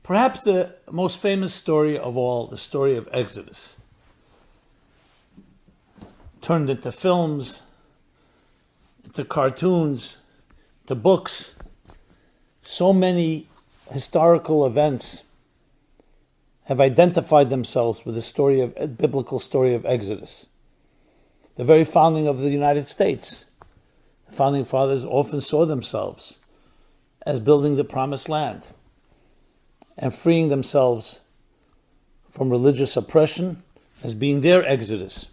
Perhaps the most famous story of all, the story of Exodus. Turned into films, into cartoons, to books. So many historical events have identified themselves with the biblical story of Exodus. The very founding of the United States. The founding fathers often saw themselves as building the promised land and freeing themselves from religious oppression as being their exodus.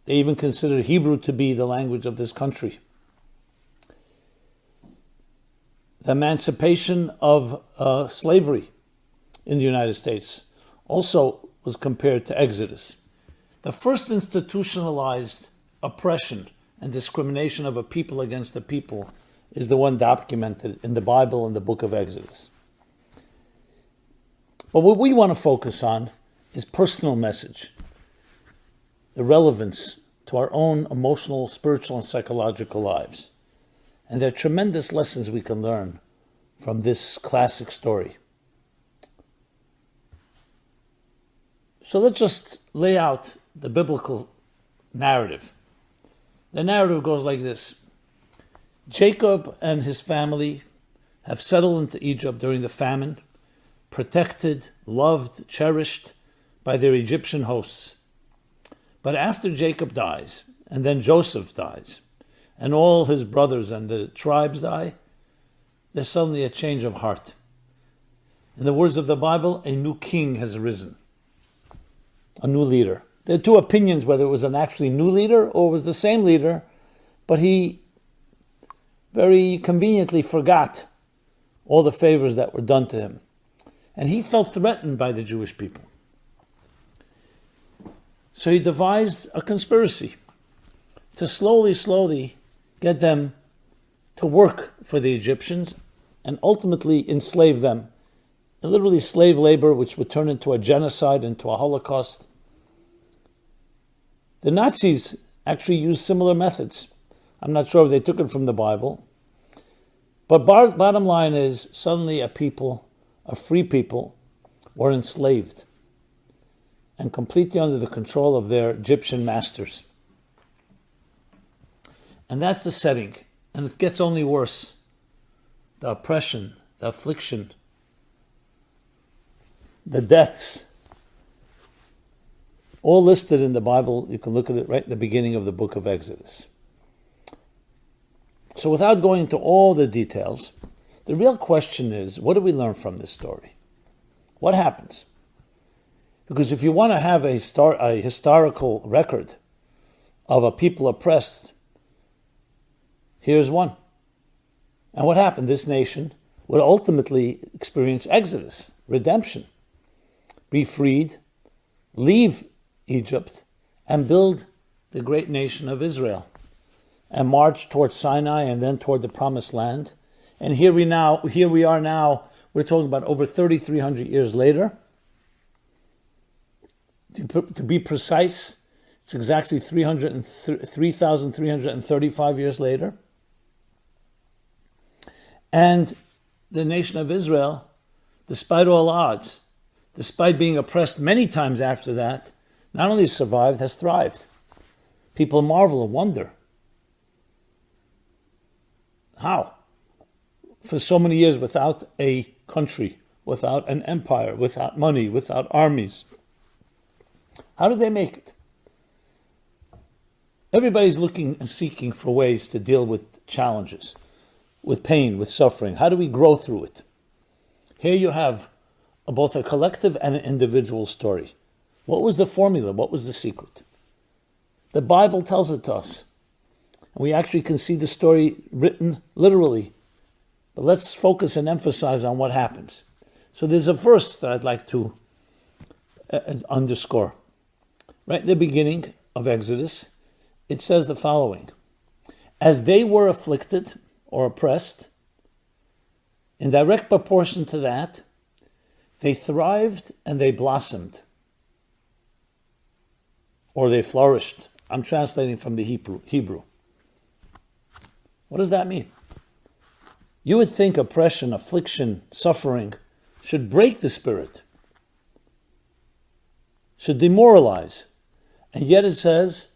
They even considered Hebrew to be the language of this country. The emancipation of slavery in the United States also was compared to Exodus. The first institutionalized oppression and discrimination of a people against a people is the one documented in the Bible and the book of Exodus. But what we want to focus on is personal message, the relevance to our own emotional, spiritual, and psychological lives. And there are tremendous lessons we can learn from this classic story. So let's just lay out the biblical narrative. The narrative goes like this. Jacob and his family have settled into Egypt during the famine, protected, loved, cherished by their Egyptian hosts. But after Jacob dies, and then Joseph dies, and all his brothers and the tribes die, there's suddenly a change of heart. In the words of the Bible, a new king has arisen, a new leader. There are two opinions whether it was an actually new leader or was the same leader, but he very conveniently forgot all the favors that were done to him. And he felt threatened by the Jewish people. So he devised a conspiracy to slowly get them to work for the Egyptians and ultimately enslave them. And literally slave labor, which would turn into a genocide, into a Holocaust. The Nazis actually used similar methods. I'm not sure if they took it from the Bible. But bottom line is, suddenly a free people, were enslaved and completely under the control of their Egyptian masters. And that's the setting. And it gets only worse. The oppression, the affliction, the deaths, all listed in the Bible. You can look at it right in the beginning of the book of Exodus. So without going into all the details, the real question is, what do we learn from this story? What happens? Because if you want to have a historical record of a people oppressed, here's one. And what happened? This nation would ultimately experience exodus, redemption, be freed, leave Egypt, and build the great nation of Israel, and march towards Sinai and then toward the Promised Land. And here we are now, we're talking about over 3,300 years later. To be precise, it's exactly 3,335 years later. And the nation of Israel, despite all odds, despite being oppressed many times after that, not only survived, has thrived. People marvel and wonder. How? For so many years without a country, without an empire, without money, without armies. How did they make it? Everybody's looking and seeking for ways to deal with challenges, with pain, with suffering. How do we grow through it? Here you have both a collective and an individual story. What was the formula? What was the secret? The Bible tells it to us. And we actually can see the story written literally. But let's focus and emphasize on what happens. So there's a verse that I'd like to underscore. Right in the beginning of Exodus, it says the following. As they were afflicted or oppressed, in direct proportion to that, they thrived and they blossomed. Or they flourished. I'm translating from the Hebrew. What does that mean? You would think oppression, affliction, suffering should break the spirit, should demoralize. And yet it says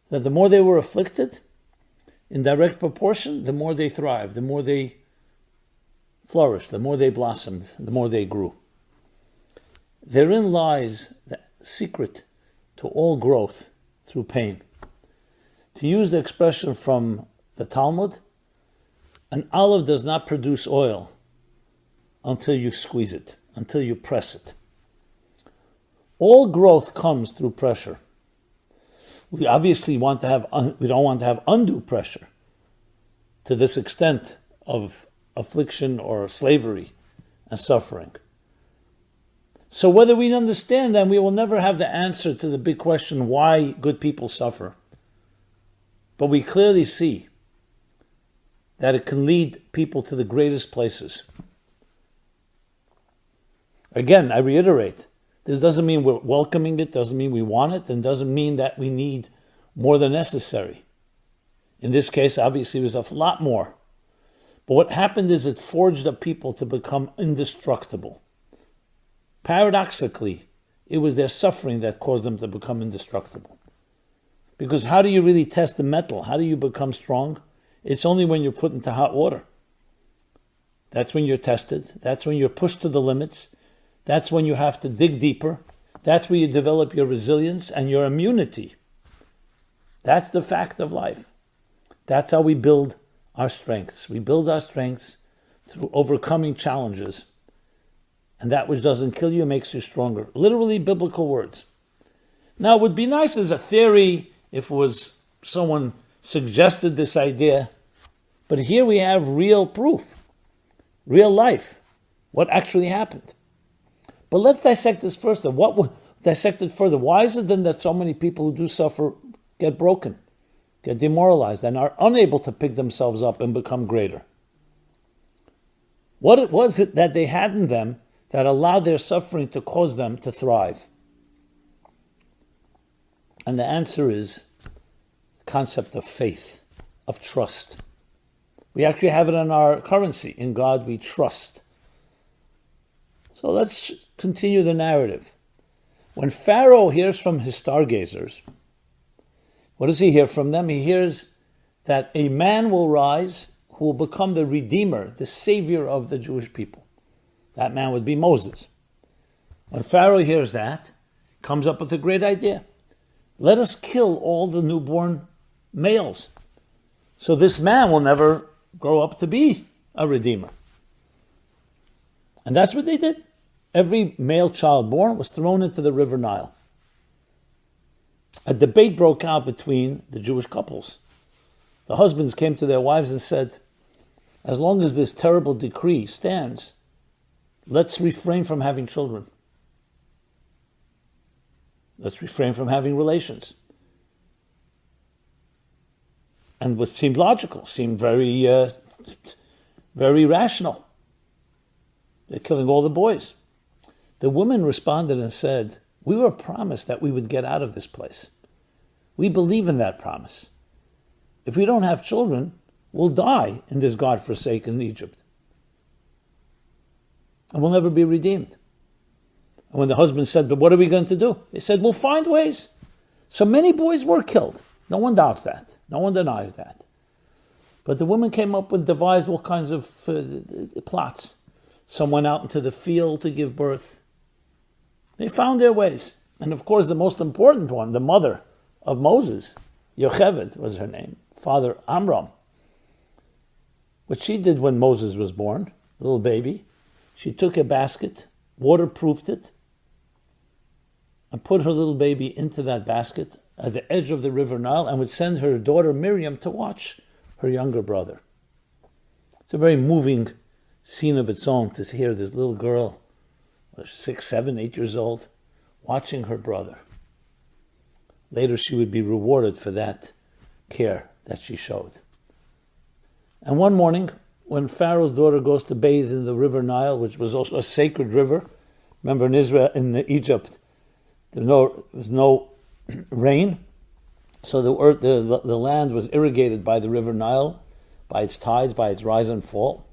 that the more they were afflicted, in direct proportion, the more they thrived, the more they flourished, the more they blossomed, the more they grew. Therein lies the secret to all growth through pain. To use the expression from the Talmud, an olive does not produce oil until you squeeze it, until you press it. All growth comes through pressure. We obviously we don't want to have undue pressure to this extent of affliction or slavery and suffering. So whether we understand that, we will never have the answer to the big question why good people suffer. But we clearly see that it can lead people to the greatest places. Again, I reiterate, this doesn't mean we're welcoming it, doesn't mean we want it, and doesn't mean that we need more than necessary. In this case, obviously, it was a lot more. But what happened is it forged up people to become indestructible. Paradoxically, it was their suffering that caused them to become indestructible. Because how do you really test the metal? How do you become strong? It's only when you're put into hot water. That's when you're tested. That's when you're pushed to the limits. That's when you have to dig deeper. That's where you develop your resilience and your immunity. That's the fact of life. That's how we build our strengths. We build our strengths through overcoming challenges. And that which doesn't kill you makes you stronger. Literally biblical words. Now, it would be nice as a theory if it was someone suggested this idea, but here we have real proof, real life, what actually happened. But let's dissect this first. Dissect it further. Why is it then that so many people who do suffer get broken, get demoralized, and are unable to pick themselves up and become greater? What was it that they had in them that allowed their suffering to cause them to thrive? And the answer is the concept of faith, of trust. We actually have it in our currency. In God we trust. So let's continue the narrative. When Pharaoh hears from his stargazers, what does he hear from them? He hears that a man will rise who will become the redeemer, the savior of the Jewish people. That man would be Moses. When Pharaoh hears that, he comes up with a great idea. Let us kill all the newborn males. So this man will never grow up to be a redeemer. And that's what they did. Every male child born was thrown into the river Nile. A debate broke out between the Jewish couples. The husbands came to their wives and said, as long as this terrible decree stands, let's refrain from having children. Let's refrain from having relations. And what seemed logical, seemed very rational. They're killing all the boys. The women responded and said, we were promised that we would get out of this place. We believe in that promise. If we don't have children, we'll die in this God-forsaken Egypt. And we'll never be redeemed. And when the husband said, but what are we going to do? They said, we'll find ways. So many boys were killed. No one doubts that. No one denies that. But the women came up with, devised all kinds of plots. Some went out into the field to give birth. They found their ways. And of course, the most important one, the mother of Moses, Yocheved was her name, father Amram. What she did when Moses was born, little baby, she took a basket, waterproofed it, and put her little baby into that basket at the edge of the river Nile and would send her daughter Miriam to watch her younger brother. It's a very moving scene of its own to hear this little girl, 6, 7, 8 years old, watching her brother. Later she would be rewarded for that care that she showed. And one morning, when Pharaoh's daughter goes to bathe in the river Nile, which was also a sacred river, remember in Egypt, there was no rain, so the land was irrigated by the river Nile, by its tides, by its rise and fall.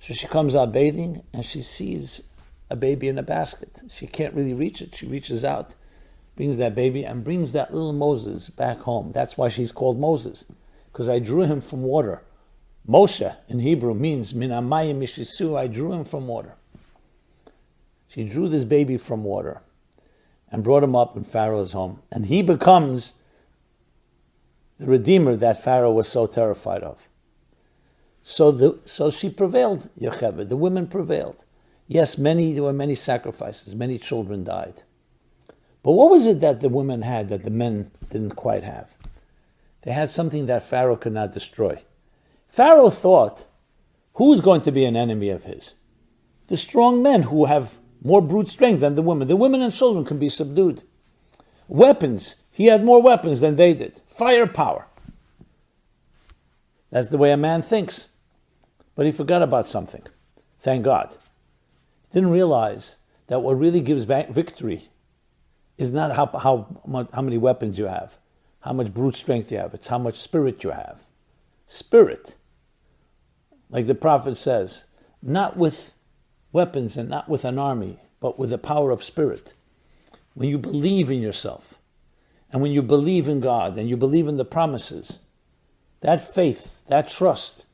So she comes out bathing and she sees a baby in a basket. She can't really reach it. She reaches out, brings that baby, and brings that little Moses back home. That's why she's called Moses, because I drew him from water. Moshe in Hebrew means min hamayim mishisu. I drew him from water. She drew this baby from water and brought him up in Pharaoh's home. And he becomes the redeemer that Pharaoh was so terrified of. So she prevailed, Yocheved. The women prevailed. Yes, there were many sacrifices. Many children died. But what was it that the women had that the men didn't quite have? They had something that Pharaoh could not destroy. Pharaoh thought, who's going to be an enemy of his? The strong men who have more brute strength than the women. The women and children can be subdued. Weapons, he had more weapons than they did. Firepower. That's the way a man thinks. But he forgot about something. Thank God. He didn't realize that what really gives victory is not how many weapons you have, how much brute strength you have. It's how much spirit you have. Spirit. Like the prophet says, not with weapons and not with an army, but with the power of spirit. When you believe in yourself, and when you believe in God, and you believe in the promises, that faith, that trust,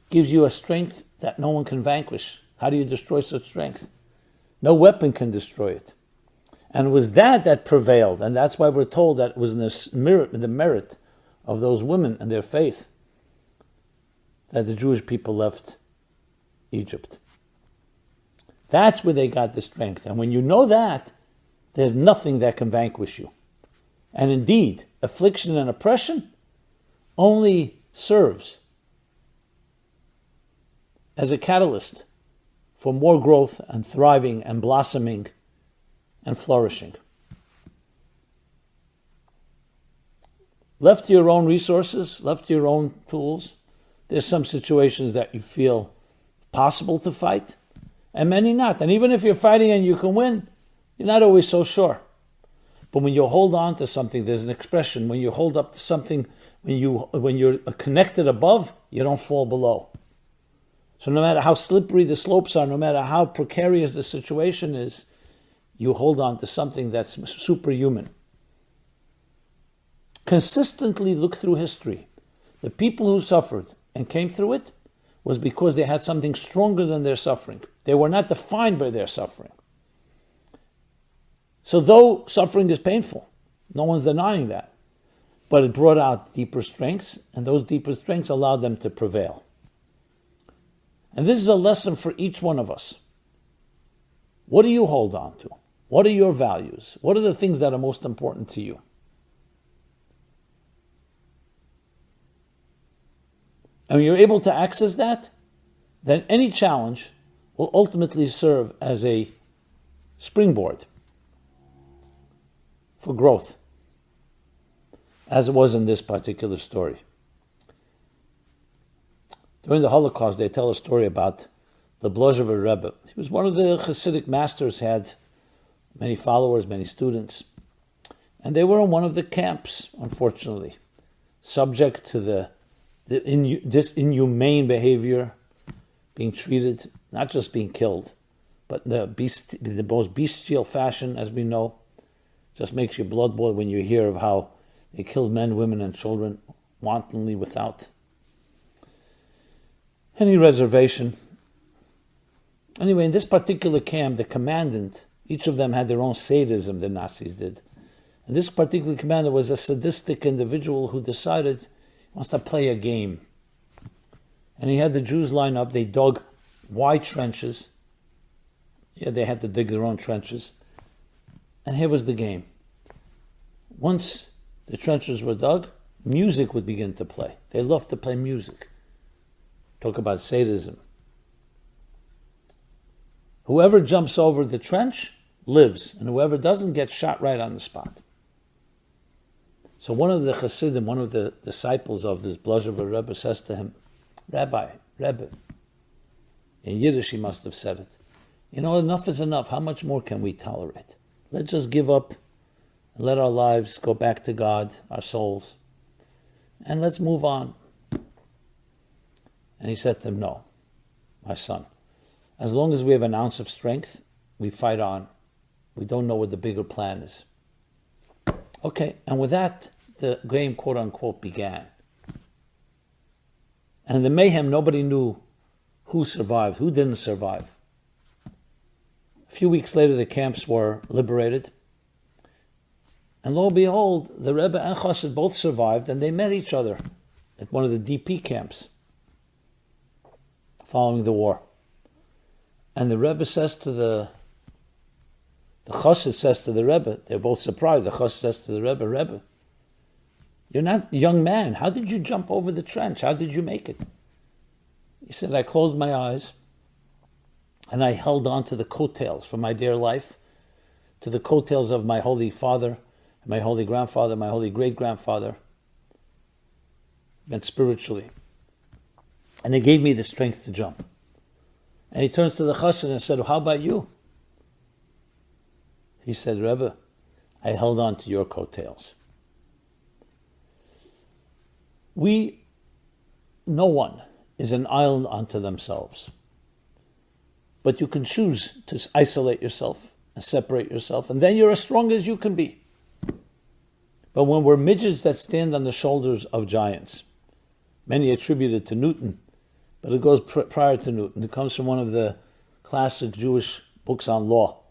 gives you a strength that no one can vanquish. How do you destroy such strength? No weapon can destroy it. And it was that prevailed, and that's why we're told that it was in the merit of those women and their faith that the Jewish people left Egypt. That's where they got the strength. And when you know that, there's nothing that can vanquish you. And indeed, affliction and oppression only serves as a catalyst for more growth and thriving and blossoming and flourishing. Left to your own resources, left to your own tools, there's some situations that you feel possible to fight, and many not. And even if you're fighting and you can win, you're not always so sure. But when you hold on to something, there's an expression, when you hold up to something, when you're connected above, you don't fall below. So no matter how slippery the slopes are, no matter how precarious the situation is, you hold on to something that's superhuman. Consistently look through history. The people who suffered and came through it was because they had something stronger than their suffering. They were not defined by their suffering. So though suffering is painful, no one's denying that, but it brought out deeper strengths, and those deeper strengths allowed them to prevail. And this is a lesson for each one of us. What do you hold on to? What are your values? What are the things that are most important to you? And when you're able to access that, then any challenge will ultimately serve as a springboard for growth, as it was in this particular story. During the Holocaust, they tell a story about the Blozhever Rebbe. He was one of the Hasidic masters, had many followers, many students. And they were in one of the camps, unfortunately, subject to this inhumane behavior, being treated, not just being killed, but the most bestial fashion, as we know. Just makes your blood boil when you hear of how they killed men, women, and children wantonly without any reservation. Anyway, in this particular camp, the commandant, each of them had their own sadism, the Nazis did. And this particular commander was a sadistic individual who decided he wants to play a game. And he had the Jews line up. They dug wide trenches. Yeah, they had to dig their own trenches. And here was the game. Once the trenches were dug, music would begin to play. They loved to play music. Talk about sadism. Whoever jumps over the trench lives, and whoever doesn't gets shot right on the spot. So one of the Hasidim, one of the disciples of this Blozhever Rebbe says to him, Rebbe, in Yiddish he must have said it, enough is enough. How much more can we tolerate? Let's just give up and let our lives go back to God, our souls, and let's move on. And he said to him, no. my son. As long as we have an ounce of strength, we fight on. We don't know what the bigger plan is. Okay, and with that, the game, quote unquote, began. And in the mayhem, nobody knew who survived, who didn't survive. A few weeks later, the camps were liberated. And lo and behold, the Rebbe and Chassid both survived, and they met each other at one of the DP camps following the war. And the Rebbe says to the Chassid says to the Rebbe, they're both surprised. The Chassid says to the Rebbe, you're not a young man. How did you jump over the trench? How did you make it? He said, I closed my eyes and I held on to the coattails for my dear life, to the coattails of my holy father, my holy grandfather, my holy great-grandfather, meant spiritually. And it gave me the strength to jump. And he turns to the Chassid and said, how about you? He said, Rebbe, I held on to your coattails. No one is an island unto themselves. But you can choose to isolate yourself and separate yourself, and then you're as strong as you can be. But when we're midgets that stand on the shoulders of giants, many attribute it to Newton, but it goes prior to Newton. It comes from one of the classic Jewish books on law.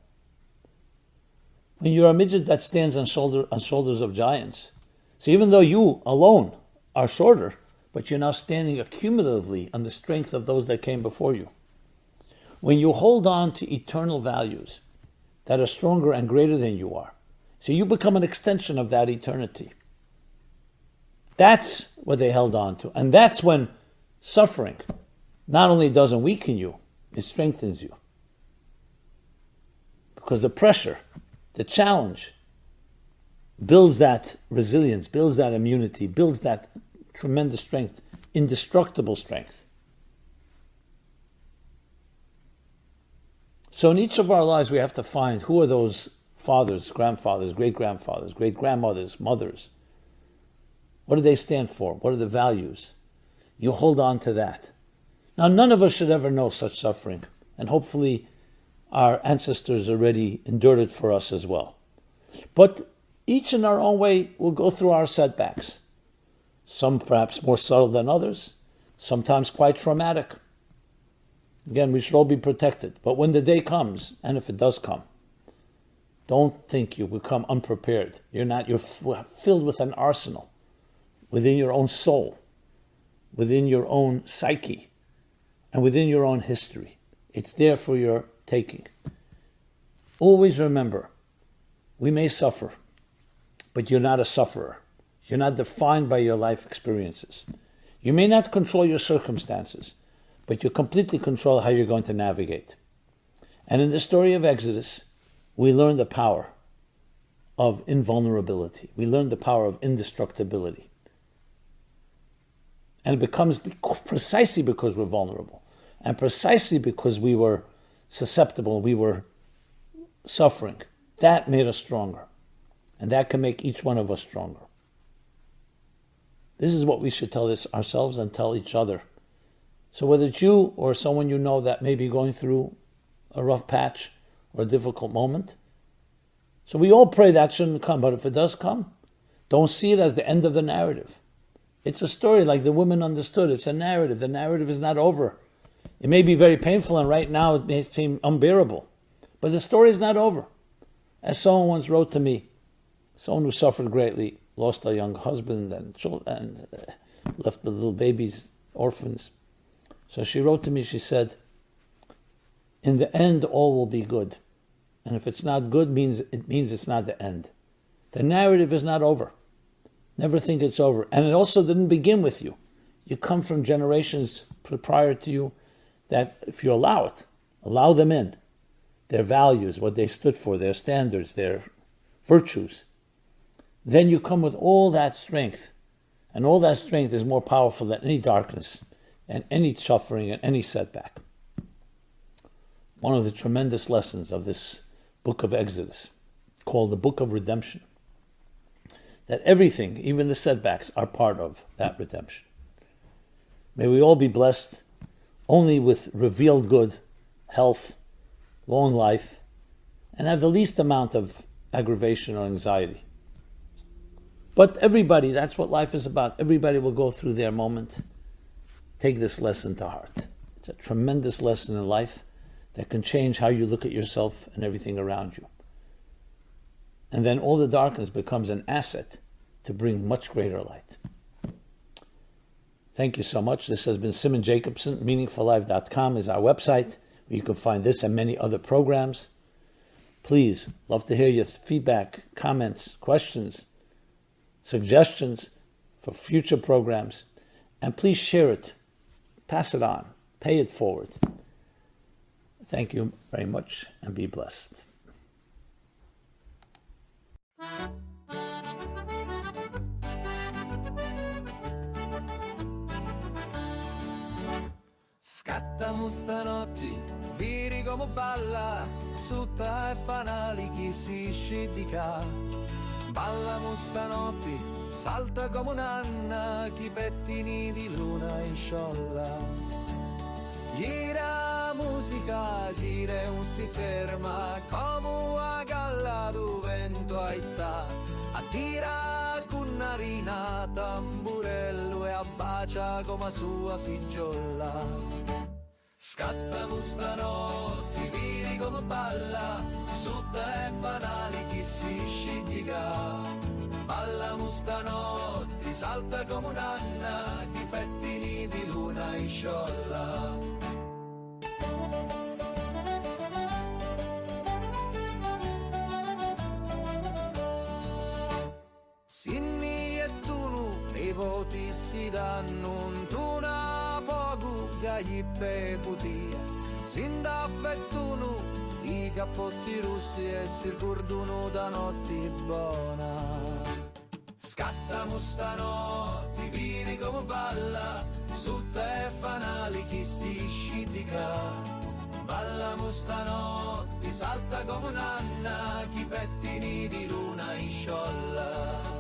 When you're a midget that stands on shoulders of giants, so even though you alone are shorter, but you're now standing accumulatively on the strength of those that came before you. When you hold on to eternal values that are stronger and greater than you are, so you become an extension of that eternity. That's what they held on to. And that's when suffering not only doesn't weaken you, it strengthens you. Because the pressure, the challenge, builds that resilience, builds that immunity, builds that tremendous strength, indestructible strength. So in each of our lives, we have to find who are those fathers, grandfathers, great-grandfathers, great-grandmothers, mothers. What do they stand for? What are the values? You hold on to that. Now, none of us should ever know such suffering, and hopefully our ancestors already endured it for us as well. But each in our own way will go through our setbacks. Some perhaps more subtle than others, sometimes quite traumatic. Again, we should all be protected. But when the day comes, and if it does come, don't think you become unprepared. You're filled with an arsenal within your own soul, within your own psyche, and within your own history. It's there for your taking. Always remember, we may suffer, but you're not a sufferer. You're not defined by your life experiences. You may not control your circumstances, but you completely control how you're going to navigate. And in the story of Exodus, we learn the power of invulnerability. We learn the power of indestructibility. And it becomes precisely because we're vulnerable, and precisely because we were susceptible, we were suffering. That made us stronger. And that can make each one of us stronger. This is what we should tell ourselves and tell each other. So whether it's you or someone you know that may be going through a rough patch or a difficult moment, so we all pray that shouldn't come, but if it does come, don't see it as the end of the narrative. It's a story like the woman understood. It's a narrative. The narrative is not over. It may be very painful, and right now it may seem unbearable, but the story is not over. As someone once wrote to me, someone who suffered greatly, lost a young husband and children, and left the little babies, orphans. So she wrote to me, she said, in the end, all will be good. And if it's not good, it means it's not the end. The narrative is not over. Never think it's over. And it also didn't begin with you. You come from generations prior to you that, if you allow it, allow them in, their values, what they stood for, their standards, their virtues, then you come with all that strength. And all that strength is more powerful than any darkness and any suffering and any setback. One of the tremendous lessons of this book of Exodus, called the Book of Redemption, that everything, even the setbacks, are part of that redemption. May we all be blessed only with revealed good, health, long life, and have the least amount of aggravation or anxiety. But everybody, that's what life is about. Everybody will go through their moment. Take this lesson to heart. It's a tremendous lesson in life that can change how you look at yourself and everything around you. And then all the darkness becomes an asset to bring much greater light. Thank you so much. This has been Simon Jacobson. MeaningfulLife.com is our website where you can find this and many other programs. Please, love to hear your feedback, comments, questions, suggestions for future programs. And please share it, pass it on, pay it forward. Thank you very much and be blessed. Scattamo stanotte, viri come balla, sutta e fanali chi si scidica. Ballamo stanotte, salta come un'anna, chi pettini di luna in sciolla. Gira musica, gira e non si ferma, come una galla do vento aita. Attira con narina, tamburello e abbacia come sua figliola. Scattamo stanotte, viri come balla, sutta e fanali chi si scidica. Ballamo stanotte, salta come un'anna, chi pettini di luna in sciolla. Sinni e tunu, i voti si danno, tu na poco gli peputia. Sinda fettunu, i cappotti russi e si ricordano da notti buona. Scattamo stanotte, vini come balla, sutta e fanali chi si scidica. Ballamo stanotte, salta come un'anna, chi pettini di luna in sciolla.